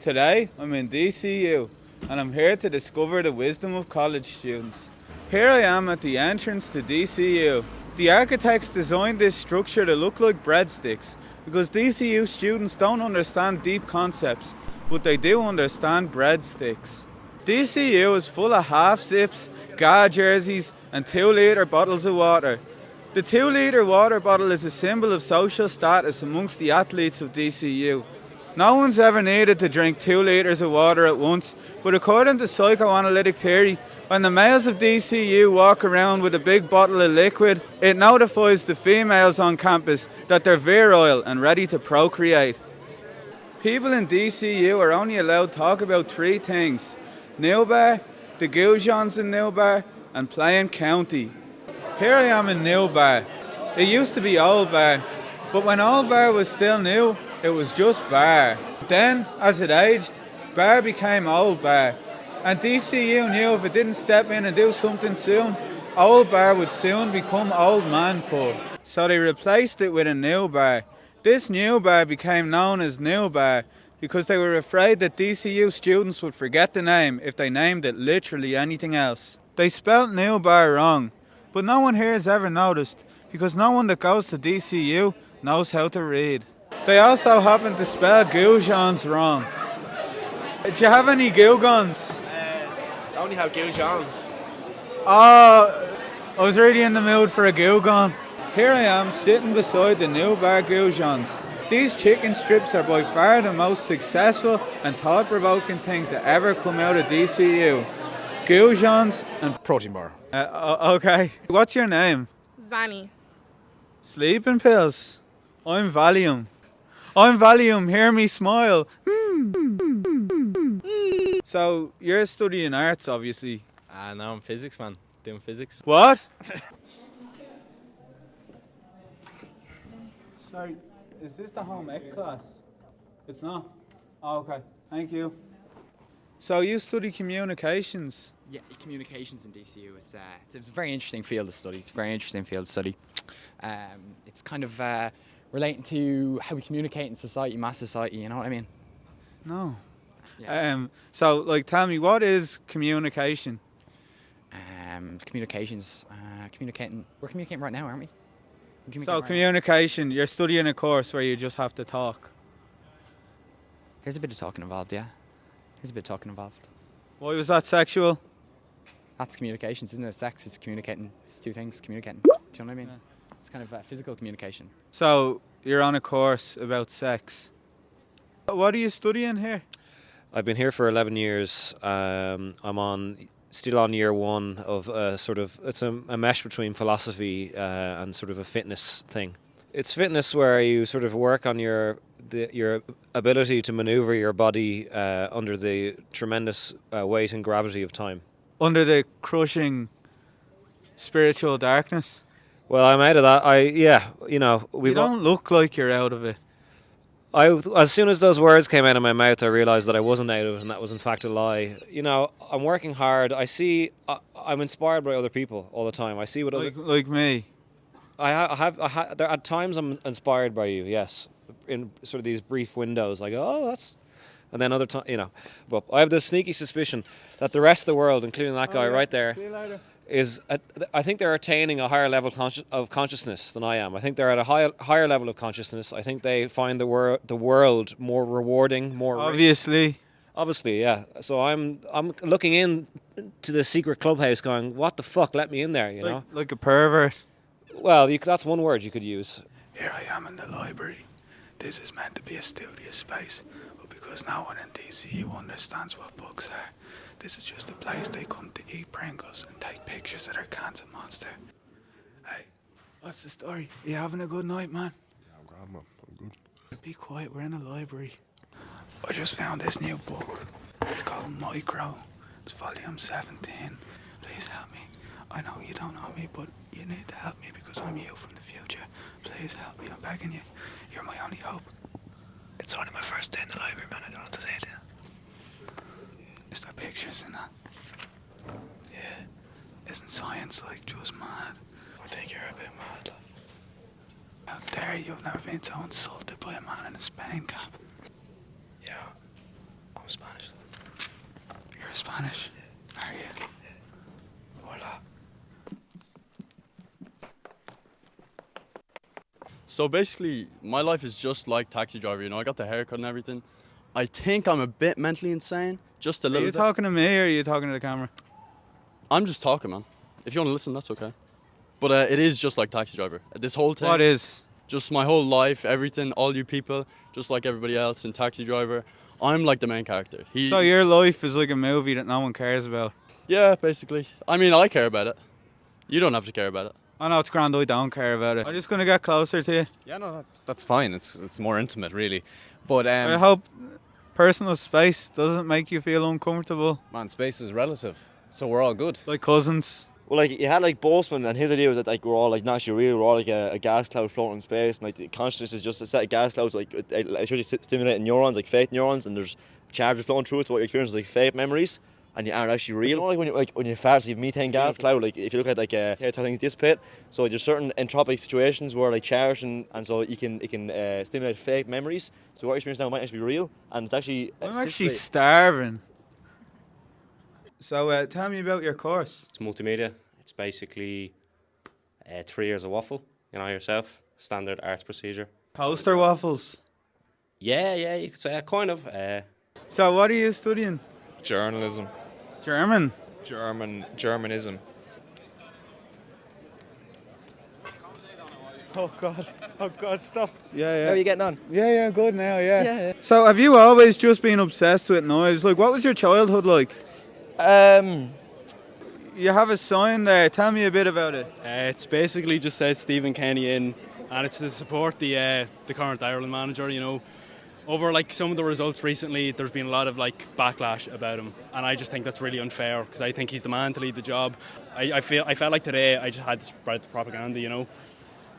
Today, I'm in DCU and I'm here to discover the wisdom of college students. Here I am at the entrance to DCU. The architects designed this structure to look like breadsticks because DCU students don't understand deep concepts, but they do understand breadsticks. DCU is full of half-zips, GA jerseys and 2-litre bottles of water. The 2-litre water bottle is a symbol of social status amongst the athletes of DCU. No one's ever needed to drink 2 litres of water at once, but according to psychoanalytic theory, when the males of DCU walk around with a big bottle of liquid, it notifies the females on campus that they're virile and ready to procreate. People in DCU are only allowed to talk about 3 things: Nubar, the goujons in Nubar, and playing county. Here I am in Nubar. It used to be Old Bar, but when Old Bar was still new, it was just Bar. Then, as it aged, Bar became Old Bar. And DCU knew if it didn't step in and do something soon, Old Bar would soon become Old Man Pub. So they replaced it with a new bar. This new bar became known as New Bar because they were afraid that DCU students would forget the name if they named it literally anything else. They spelt New Bar wrong, but no one here has ever noticed because no one that goes to DCU knows how to read. They also happen to spell goujons wrong. Do you have any gougons? I only have goujons. Oh, I was really in the mood for a gougon. Here I am sitting beside the New Bar goujons. These chicken strips are by far the most successful and thought-provoking thing to ever come out of DCU. Goujons and Protein bar. Okay. What's your name? Zani. Sleeping pills. I'm Valium. I'm Valium, hear me smile. So, you're studying arts, obviously. No, I'm physics, man. Doing physics. What? Sorry, is this the home ec class? It's not? Oh, okay, thank you. So, you study communications? Yeah, communications in DCU. It's a very interesting field to study. It's a very interesting field to study. It's kind of relating to how we communicate in society, mass society, you know what I mean? No. Yeah. So, like, tell me, what is communication? Communications, communicating. We're communicating right now, aren't we? Communication, you're studying a course where you just have to talk. There's a bit of talking involved, yeah. There's a bit of talking involved. Why was that sexual? That's communications, isn't it? Sex is communicating. It's 2 things, communicating. Do you know what I mean? Yeah. It's kind of physical communication. So, you're on a course about sex. What are you studying here? I've been here for 11 years. I'm still on year 1 of it's a mesh between philosophy and sort of a fitness thing. It's fitness where you sort of work on your ability to maneuver your body under the tremendous weight and gravity of time. Under the crushing spiritual darkness? Well, I'm out of that. You don't look like you're out of it. As soon as those words came out of my mouth, I realised that I wasn't out of it, and that was in fact a lie. You know, I'm working hard. I'm inspired by other people all the time. I see what like me. At times I'm inspired by you. Yes, in sort of these brief windows, I go, oh, that's, and then other times, But I have this sneaky suspicion that the rest of the world, including that guy right there, I think they're attaining a higher level of consciousness than I am. I think they're at a higher level of consciousness. I think they find the world more rewarding, more obviously, yeah. So I'm looking in to the secret clubhouse, going, "What the fuck? Let me in there!" You know, like a pervert. Well, that's one word you could use. Here I am in the library. This is meant to be a studio space, but because no one in DCU understands what books are, this is just a place they come to eat Pringles and take pictures of their cans of Monster. Hey, what's the story? You having a good night, man? Yeah, I'm grand, man. I'm good. Be quiet, we're in a library. I just found this new book. It's called Micro. It's volume 17. Please help me. I know you don't know me, but you need to help me because I'm you from the future. Please help me, I'm begging you. You're my only hope. It's only my first day in the library, man. I don't know what to say to you. Is there pictures in that? Yeah. Isn't science like just mad? I think you're a bit mad, love. How dare you? I've never been so insulted by a man in a Spain cap. Yeah. Spanish. You're Spanish. Are you? Hola. So basically, my life is just like Taxi Driver, you know, I got the haircut and everything. I think I'm a bit mentally insane, just a Are little you bit. talking to me or are you talking to the camera? I'm just talking, man. If you want to listen, that's okay. But it is just like Taxi Driver. This whole thing. What is? Just my whole life, everything, all you people, just like everybody else in Taxi Driver. I'm like the main character. So your life is like a movie that no one cares about. Yeah, basically. I mean, I care about it. You don't have to care about it. I know it's grand, I don't care about it. I'm just going to get closer to you. Yeah, no, that's fine. It's more intimate, really. But I hope personal space doesn't make you feel uncomfortable. man, space is relative, so we're all good. Like cousins. Well, like, you had, like, Boltzmann, and his idea was that, like, we're all, like, naturally real, we're all, like, a gas cloud floating in space, and, like, the consciousness is just a set of gas clouds, like, actually stimulating neurons, like, fake neurons, and there's charges flowing through it, so what you're experiencing is, like, fake memories, and you aren't actually real. You know, like, when you fart, so you have methane gas cloud, like, if you look at, like, how things dissipate, so there's certain entropic situations where, like, charged, and so it can stimulate fake memories, so what you're experiencing now might actually be real, and it's actually... I'm actually starving. So tell me about your course. It's multimedia. It's basically 3 years of waffle, you know yourself, standard arts procedure. Poster waffles. Yeah, you could say kind of. So what are you studying? Journalism. German. Germanism. Oh God, stop. Yeah. How are you getting on? Yeah, good now, yeah. Yeah. So have you always just been obsessed with knives? Like, what was your childhood like? You have a sign there. Tell me a bit about it. It's basically just says Stephen Kenny in, and it's to support the current Ireland manager. You know, over like some of the results recently, there's been a lot of like backlash about him, and I just think that's really unfair because I think he's the man to lead the job. I felt like today I just had to spread the propaganda. You know.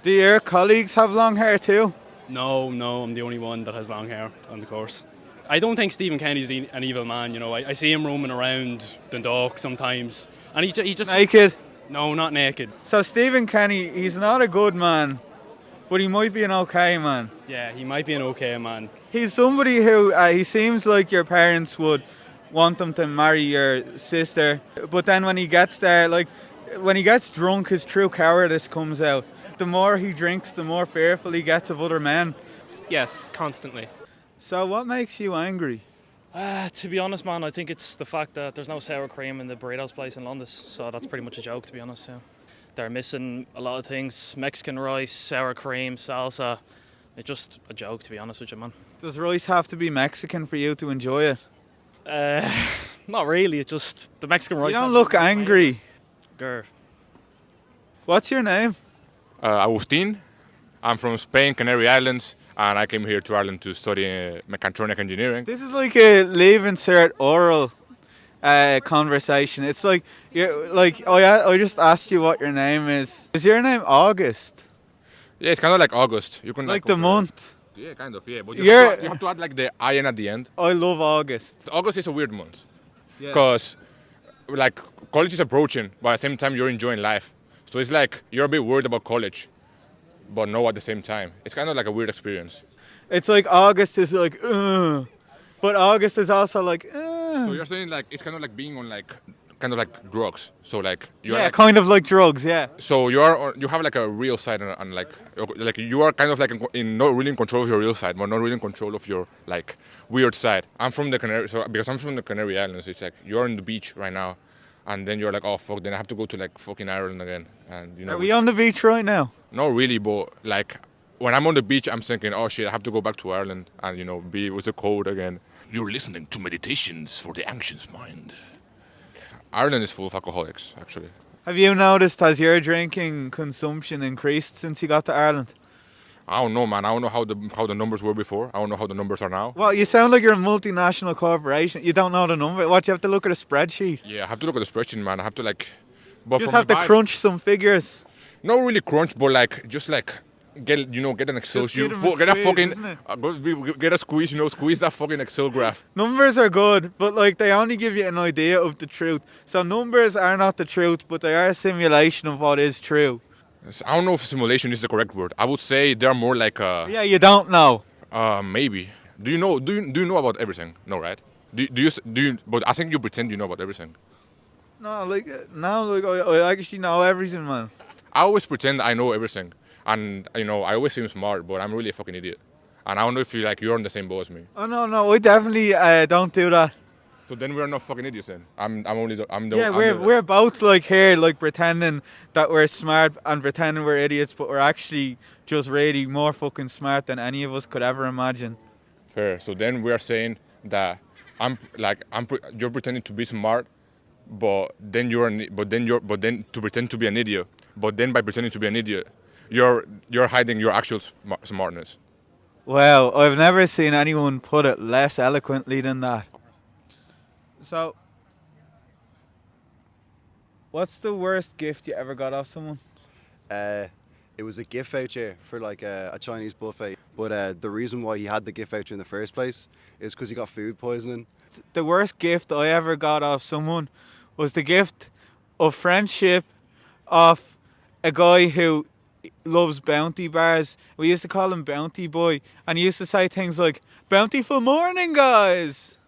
Do your colleagues have long hair too? No, I'm the only one that has long hair on the course. I don't think Stephen Kenny's an evil man. You know, I see him roaming around Dundalk sometimes, and he just Naked? No, not naked. So Stephen Kenny, he's not a good man, but he might be an okay man. Yeah, he might be an okay man. He's somebody who, he seems like your parents would want him to marry your sister, but then when he gets there, like, when he gets drunk, his true cowardice comes out. The more he drinks, the more fearful he gets of other men. Yes, constantly. So what makes you angry? To be honest, man, I think it's the fact that there's no sour cream in the burritos place in London, so that's pretty much a joke, to be honest. Yeah. They're missing a lot of things: Mexican rice, sour cream, salsa. It's just a joke, to be honest with you, man. Does rice have to be Mexican for you to enjoy it? Not really. It's just the Mexican rice. You don't look angry. Grr. What's your name? Agustin. I'm from Spain, Canary Islands, and I came here to Ireland to study mechatronic engineering. This is like a leave insert oral conversation. It's like I just asked you what your name is. Is your name August? Yeah, it's kind of like August. You can Like the month? Yeah, kind of. Yeah, but You're- you have to add like the IN at the end. I love August. August is a weird month because like college is approaching, but at the same time you're enjoying life. So it's like you're a bit worried about college, but no at the same time. It's kind of like a weird experience. It's like August is like, but August is also like, So you're saying like it's kind of like being on like kind of like drugs. So like you're yeah, like, kind of like drugs, yeah. so you have like a real side and like you are kind of like not really in control of your real side, but not really in control of your like weird side. I'm from the because I'm from the Canary Islands. It's like you're on the beach right now, and then you're like, oh fuck, then I have to go to like fucking Ireland again, and you know. Are we on the beach right now? Not really, but like when I'm on the beach, I'm thinking, oh shit, I have to go back to Ireland and you know be with the cold again. You're listening to Meditations for the Anxious Mind. Ireland is full of alcoholics, actually. Have you noticed, has your drinking consumption increased since you got to Ireland? I don't know, man. I don't know how the numbers were before. I don't know how the numbers are now. Well, you sound like you're a multinational corporation. You don't know the number. What, you have to look at a spreadsheet? Yeah, I have to look at the spreadsheet, man. I have to like. But You just from have to the vibe- crunch some figures. Not really crunch, but like just like get an Excel Just sheet. give them a Get a squeeze, fucking isn't it? get a squeeze. You know, squeeze that fucking Excel graph. Numbers are good, but like they only give you an idea of the truth. So numbers are not the truth, but they are a simulation of what is true. I don't know if simulation is the correct word. I would say they're more like Yeah, you don't know. maybe. Do you know about everything? No, right? But I think you pretend you know about everything. No, like now, like I actually know everything, man. I always pretend I know everything, and I always seem smart, but I'm really a fucking idiot. And I don't know if you're on the same boat as me. Oh no, I definitely don't do that. So then we're not fucking idiots then. Yeah, we're both like here, like pretending that we're smart and pretending we're idiots, but we're actually just really more fucking smart than any of us could ever imagine. Fair. So then we're saying that you're pretending to be smart, but then to pretend to be an idiot. But then by pretending to be an idiot, you're hiding your actual smartness. Wow, I've never seen anyone put it less eloquently than that. So, what's the worst gift you ever got off someone? It was a gift voucher for like a Chinese buffet. But the reason why he had the gift voucher in the first place is because he got food poisoning. The worst gift I ever got off someone was the gift of friendship of a guy who loves bounty bars. We used to call him Bounty Boy, and he used to say things like, "Bountiful morning, guys."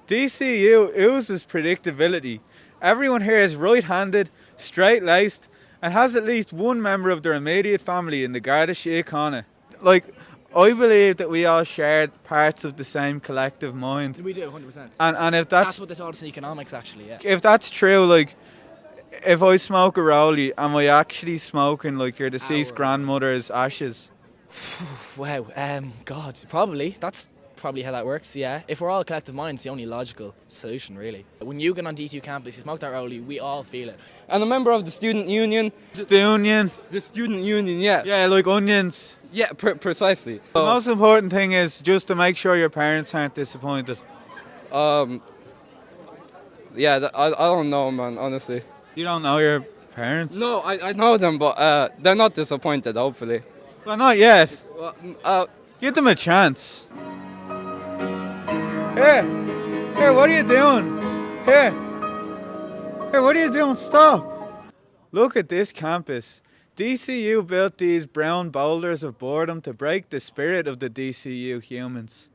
DCU oozes predictability. Everyone here is right-handed, straight-laced, and has at least one member of their immediate family in the Garda Síochána. Like, I believe that we all shared parts of the same collective mind. We do, 100%. And if That's what they taught us in economics, actually, yeah. if that's true, like, if I smoke a rollie, am I actually smoking like your deceased grandmother's ashes? Wow, God, probably. That's probably how that works, yeah. If we're all a collective mind, it's the only logical solution, really. When you get on DCU campus, you smoke that rollie, we all feel it. I'm a member of the student union. The student union, yeah. Yeah, like onions. Yeah, precisely. The most important thing is just to make sure your parents aren't disappointed. Yeah, I don't know, man, honestly. You don't know your parents? No, I know them, but they're not disappointed, hopefully. Well, not yet. Well, give them a chance. Here, what are you doing? Here, what are you doing? Stop. Look at this campus. DCU built these brown boulders of boredom to break the spirit of the DCU humans.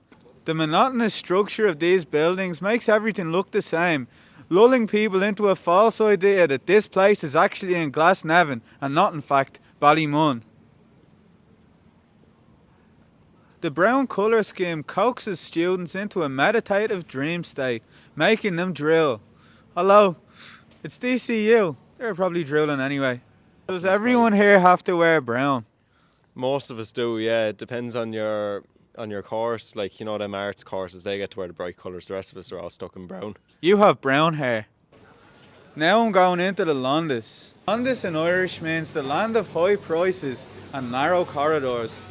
The monotonous structure of these buildings makes everything look the same, lulling people into a false idea that this place is actually in Glasnevin and not in fact Ballymun. The brown colour scheme coaxes students into a meditative dream state, making them drill. Hello, it's DCU. They're probably drilling anyway. Does everyone here have to wear brown? Most of us do, yeah. It depends on your course. Like, them arts courses, they get to wear the bright colours. The rest of us are all stuck in brown. You have brown hair. Now I'm going into the Londis. Londis in Irish means the land of high prices and narrow corridors.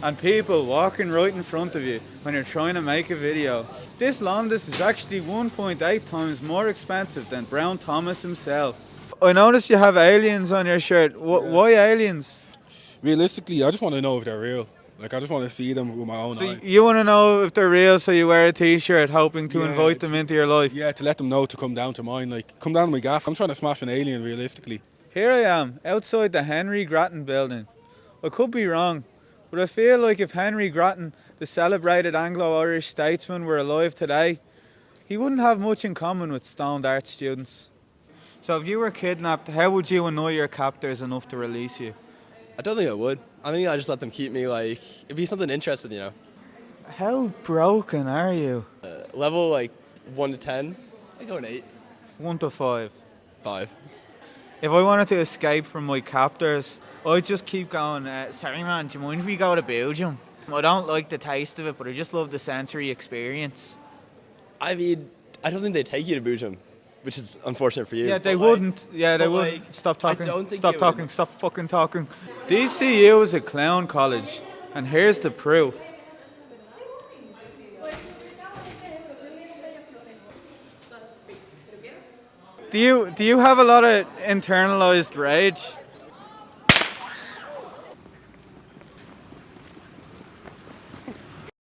And people walking right in front of you when you're trying to make a video. This Londis is actually 1.8 times more expensive than Brown Thomas himself. I noticed you have aliens on your shirt. Why aliens? Realistically, I just want to know if they're real. Like, I just want to see them with my own eyes. So you want to know if they're real, so you wear a t-shirt hoping to invite them into your life? Yeah, to let them know to come down to mine. Like, come down to my gaff. I'm trying to smash an alien, realistically. Here I am, outside the Henry Grattan building. I could be wrong, but I feel like if Henry Grattan, the celebrated Anglo-Irish statesman, were alive today, he wouldn't have much in common with stoned art students. So if you were kidnapped, how would you annoy your captors enough to release you? I don't think I would. I think I'd just let them keep me, like, it'd be something interesting, How broken are you? Level, 1 to 10, I go an 8. 1 to 5. 5. If I wanted to escape from my captors, I'd just keep going, sorry man, do you mind if we go to Belgium? I don't like the taste of it, but I just love the sensory experience. I mean, I don't think they'd take you to Belgium, which is unfortunate for you. Yeah, they wouldn't. Yeah, they wouldn't. Stop talking. Stop talking. Stop fucking talking. DCU is a clown college, and here's the proof. Do you have a lot of internalized rage?